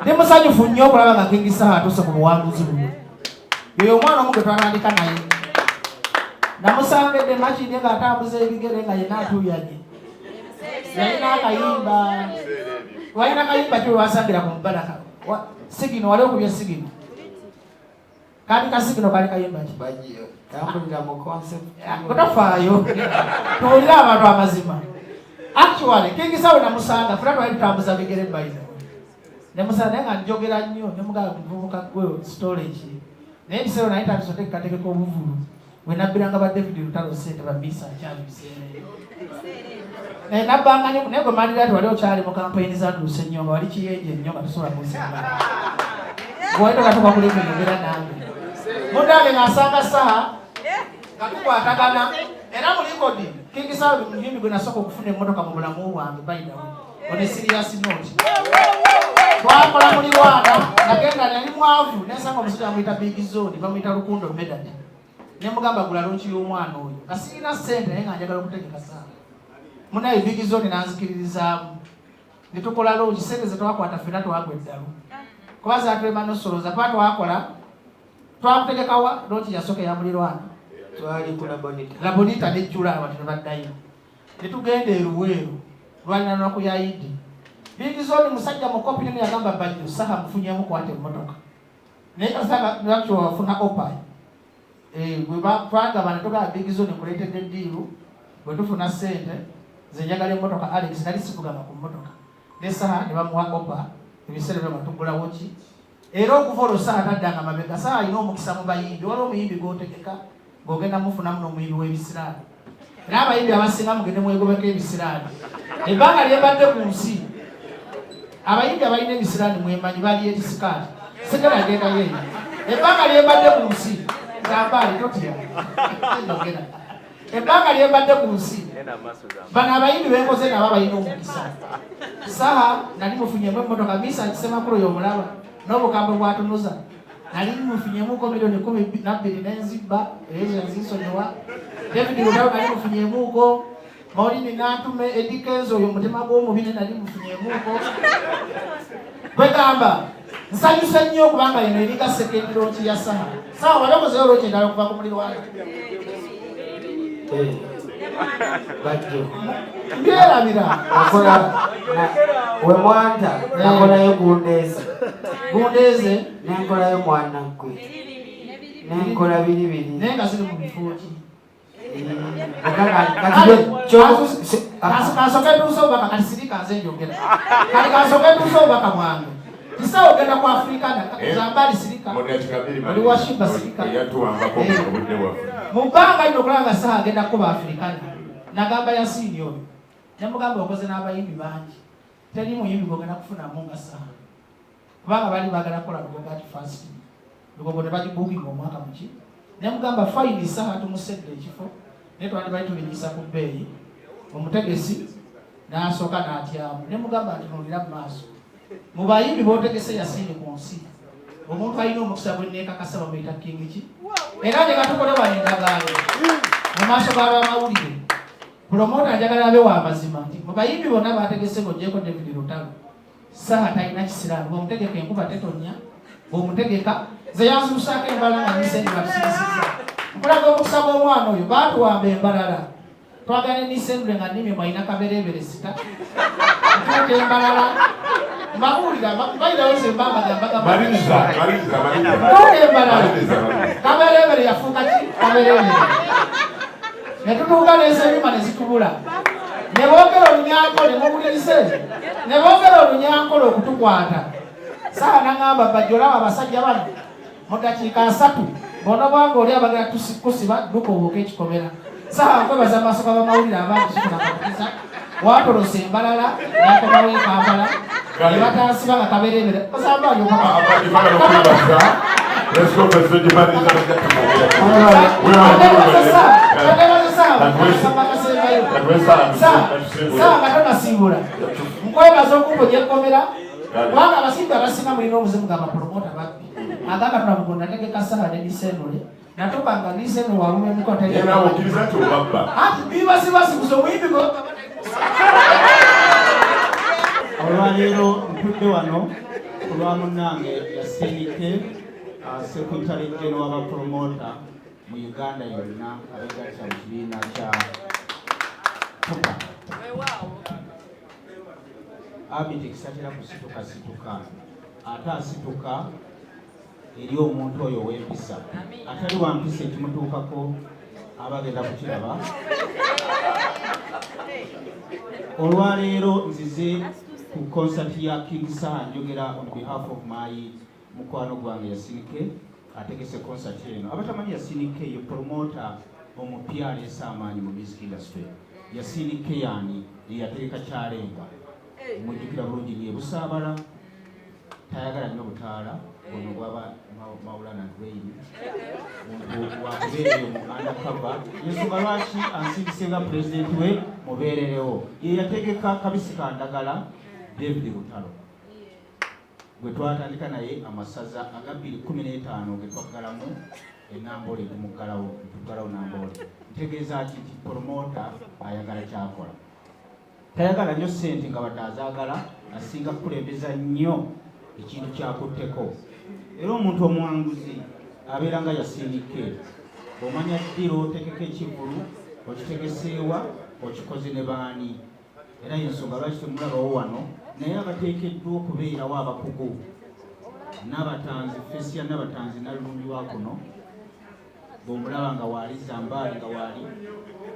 Ndi musanyufu nnyo okulaba nga King Saha atuuse ku buwanguzi buno. Yeyo omwana omu gwe twatandika naye. Namusangedde makindi ng'atambuza ebigere nga yenna atuuyanye. Yalina akayimba. Walina akayimba kyo wasangira ku mubalaka. Sigino wali okubya sigino. Kali kasigino kali kayimba ki? Bajjo. Tambulira mu concept. Kutafaayo. Tuwulira abantu amazima. Actually, King Saha namusanga funa twali tutambuza bigere bayina. Namusanga nga njogera nnyo nemugaa muvubuka gwe storage. Naye ebiseera naye tandise kategeko obuvulu. We nabbiranga ba David Lutalo sente ba Bisa akyali biseera. Nabbanga naye gwe malira ati wali okyali mu kampeyini za Dulce nnyo nga wali kiyenje nnyo nga tusobola kusinga. Bw'oyita katuba kulemerera nange. Mudange ng'asanga Saha kakukwatagana era mu likodi King Saha muyimbi gwe nasooka okufuna emmotoka mu bulamu bwange bayidawo. On a serious note. Twakola muli wana nagenda nali mwavu nesanga omusajja amuyita Big Zone bamuyita Lukundo Medad. Nemugamba gula lonchi y'omwana oyo. Kasina sente naye nga njagala okutegeka Saha. Munaye Big Zone nanzikiririzaamu. Ne tukola lonchi sente ze twakwata ffenna twagwa eddalu. Kubaza atwema nosoloza pa twakola twakutegekawa lonchi yasooka ya mulirwana. Twali ku Labonita nejjula abantu ne baddayo. Ne tugenda eruweero lwalina nnaku ya Idi. Big Zone musajja mukopi ne yagamba Bajjo Saha mufunyeemu kwate emmotoka. Naye Saha lwaki wafuna opayi. Bwe twagabana tugaba Big Zone kuleetedde eddiiru bwe tufuna ssente ze njagala emmotoka Alex nali sivuganga ku mmotoka. Ne Saha ne bamuwa opa ebiseera byo nga tugulawo ki. Era okuva olwo Saha taddanga mabega. Saha alina omukisa mu bayimbi. Waliwo omuyimbi gw'otegeka ng'ogenda mufunamu n'omuyimbi w'ebisiraani. Era abayimbi abasinga mugende mwegobeko ebisiraani. Ebbanga lyebadde ku nsi abayimbi abalina ebisiraani mwemanyi bali etisikaati. Segera agenda yeeyo. Ebbanga lyebadde ku nsi Zambali totya. Ebbanga lyebadde ku nsi bano abayimbi benkoze nabo balina omukisa. Saha nali mufunyeemu emmotoka Bisa Kisemakulu y'omulaba n'obukambwe bwatunuza. Nali mufunyeemuko milioni 12 n'enzibba ezo nzisonyiwa. David Lutalo nali mufunyeemuko. Maulini natume Edikenzo oyo mutima gw'omubiri nali mufunyeemuko. Kwegamba nsanyuse nnyo kubanga yeno erika second launch ya Saha. Saha walokozeyo launch endala okuva ku mulirwana. Bajjo. Mbyerabira. We mwanta nakolayo Gundeeze. Gundeeze nenkolayo Mwanagwe. Nenkola biri. Naye nga ziri mu bifo ki? Kasoke tusobaka kalisirika nze njogera. Kali kasoke tusobaka mwange. Tisa ogenda ku Afrika Zambali sirika. Oli washiba sirika. Mubanga lino kulanga Saha agenda kuba Afrikana. Nagamba ya senior. Namugamba okoze n'abayimbi bangi. Teri muyimbi gwogenda kufuna munga Saha. Kubanga bali bagala kola Lugogo first. Lugogo ne bagibukinga omwaka muki. Namugamba fine Saha tumusedde ekifo. Ne twali bayitulinyisa ku bbeeyi. Omutegesi n'asooka n'atyamu. Namugamba ntunulira mu maaso. Mu bayimbi bootegese yasinye ku nsi. Omuntu alina omukisa gwenneekakasa bamuyita King ki. Era nje gatukole wano endagaano. Mu maaso g'abamawulire. Promota njagala abe wa mazima nti mu bayimbi bonna baategese ng'oggyeko David Lutalo. Saha talina kisiraani. Bw'omutegeka enkuba tetonya. Bw'omutegeka ze yansuusaako embala nga Niseni batusibisiza. Nkulaga omukisa gw'omwana oyo baatuwamba embalala. Twagane Niseni nga nnimi mwalina kabereebere sita. Ntuuka embalala. Mawulira bayidawo ze mbambagamba. Maliriza. Ntuuka embalala. Kabereebere yafuuka ki? Kabereebere. Ne tutuuka n'ez'ebima ne zitubula. Ne boogera olunyankole mubulirise. Ne boogera olunyankole okutukwata. Saha n'angamba Bajjo olaba abasajja bano mu ddakiika 3 bona bwanga oli abagala kusiba dukoboka ekikomera. Saha nkwebaza amaaso g'abamawulire abangi kikunakukiza watolose embalala n'akomawo e Kampala ne bataasiba nga kabereebere. Osambayo Saha nga tonasiibula nkwebaza okuboja ekkomera. Kubanga abasinga abasinga mulina obuzibu ng'abapromota babbi. Agamba tunamugonda tegeka Saha ne Nisendule. Natuka nga Nisendule walume emikono Ye nawe okkiriza nti obabba. Ati bibasibasi gusa omuyimbi olwaleero ntudde wano kulwa munnange yasinike secretary general wa promoter mu Uganda yonna abegatta mu kibiina kya Tupa. Abtex atera kusituka ate asituka eri omuntu oyo w'empisa atali wa mpisa ekimutuukako abagenda kukiraba. Olwaleero nzize ku concert ya King Saha njogera on behalf of my mukwano gwange Yasinike ategese concert eno. Abatamanyi Yasinike ye promoter omupya aleesa amaanyi mu music industry. Yasinike yani yategeka kyalenga mujjukira bulungi ye Busaabala tayagala nnyo butaala ono gwaba Maulana Dwayne omuntu wakubeereyo mu undercover yensonga lwaki ansindise nga president we mubeererewo ye yategeka kabisi ka Ndagala David Lutalo gwe twatandika naye amasaza aga 2015 ge twaggalamu enambole tumuggalawo nambole ntegeeza ki nti promoter ayagala kyakola tayagala nnyo ssente nga batazaagala asinga kukulembeza nnyo ekintu kyakutteko. Era omuntu omuwanguzi abeera nga Yasinike omanya ddiro otekeko ekivulu okitegeseewa okikoze ne baani. Era yensonga lwaki temulabawo wano naye abateekeddwa okubeerawo abakugu n'abatanzi fesi ya n'abatanzi nalulumbiwa kuno bw'omulaba nga waali Zambaali nga waali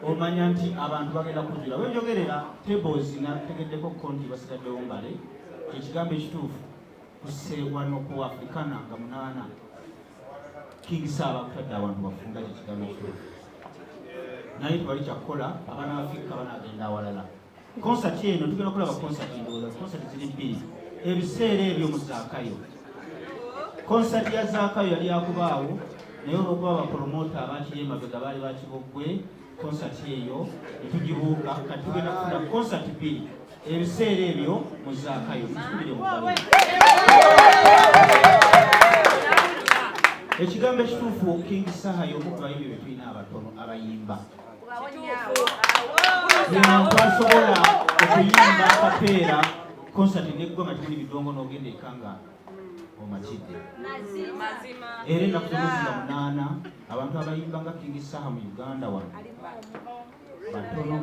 omanya nti abantu bagenda kujula. Wenjogerera tables nategeddeko konti basigaddewo mbale ekigambo ekituufu kuseebwa n'oku Africana nga 8 King Saha bakutadde abantu bafunda ekigambo ekituufu naye tewali kyakukola abaana Afrika banagenda awalala. Concert eno tugenda kulaba concert ndowooza concert ziri bbiri ebiseera ebyo mu Zaakayo. Concert ya Zaakayo yali yakubaawo naye olw'okuba abapromota abakiri emabega baali bakiboggwe concert eyo netugibuuka kati tugenda kufuna concert bbiri ebiseera ebyo mu Zaakayo tukubire mu bali. Ekigambo ekituufu King Saha y'omu ku bayimbi be tulina abatono abayimba yemuntu asobola okuyimba akapeera concert neggwa nga tuli bidongo n'ogenda ekanga omakidde. Era ennaku z'omwezi 8 abantu abayimba nga King Saha mu Uganda wano batono.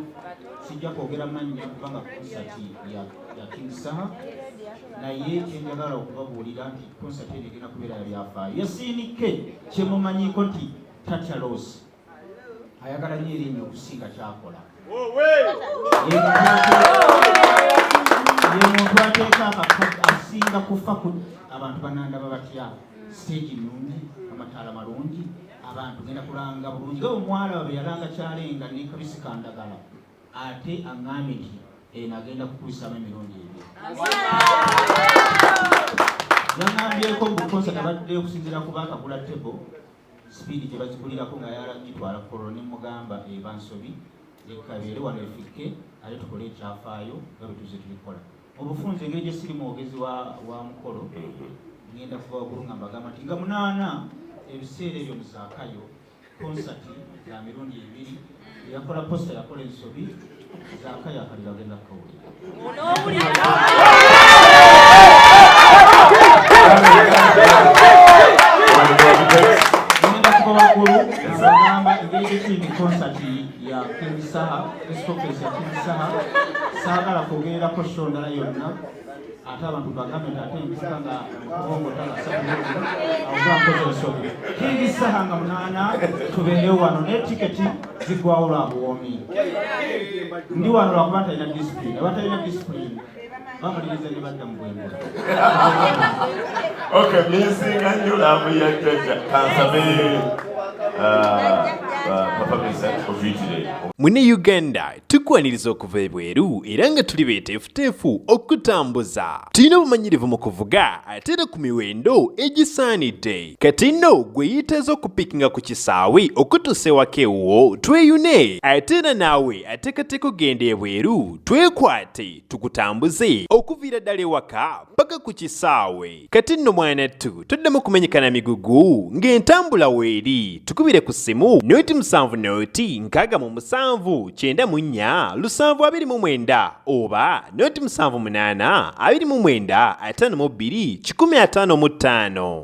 Sijja kwogera mannya kubanga concert ya King Saha naye kyenjagala okubabuulira nti concert eno egenda kubeera yabyafaayo. Yasinike kyemumanyiiko nti tatya losi ayagala nnyo erinnya okusinga kyakola. Ye muntu ateeka asinga kufa ku abantu banandaba batya stage nnungi amataala malungi abantu genda kulanga bulungi nga omuwala wabe yalanga kyalenga ne kabisi ka Ndagala ate aŋŋambye nti eno agenda kukubisamu emirundi ebyo. Yaŋŋambyeko bukosa tabadde okusinziira ku baakagula tebo speed gye bazigulirako nga yalagitwala kololo ne mugamba eba nsobi ekabeere wano efike ate tukole ekyafaayo nga bwe tuze tulikola. Obufunze engeri gye siri mwogezi wa mukolo ngenda kuva waggulu nga mbagamba nti nga 8 ebiseera ebyo mu Zaakayo concert za mirundi 2 yakola posta yakola ensobi Zaakayo akalira agenda kukawulira. Ngenda kuva waggulu ngamba engeri gye kiri mu concert ya King Saha escopesi ya King Saha saagala kwogererako show ndala yonna ate abantu bagambe nti ate empuka nga kubongotala awakoze ensobi. King Saha nga 8 tubeerewo wano naye tiketi zigwawo lwa buwoomi. Ndi wano lwakuba ntalina discipline abatalina discipline bamaliriza ne badda mu bwengula. Okay, missing and you love your treasure. Kansabe. Papa Vincent ovitire. Mune Uganda tukwaniriza okuva ebweru era nga tuli beeteefuteefu okutambuza. Tulina obumanyirivu mu kuvuga ate era ku miwendo egisaanidde. Kati nno gwe yeetaaza okupikinga ku kisaawe okutuusa ewaka ewuwo tweyune ate era naawe ateekateeka okugenda ebweru twekwate tukutambuze okuviira ddala ewaka paka ku kisaawe. Kati nno mwanattu toddamu kumenyekana migugu ng'entambula weeri tukubire ku ssimu noti 7 7 noti 67 94 729 oba noti 78 29 52 15.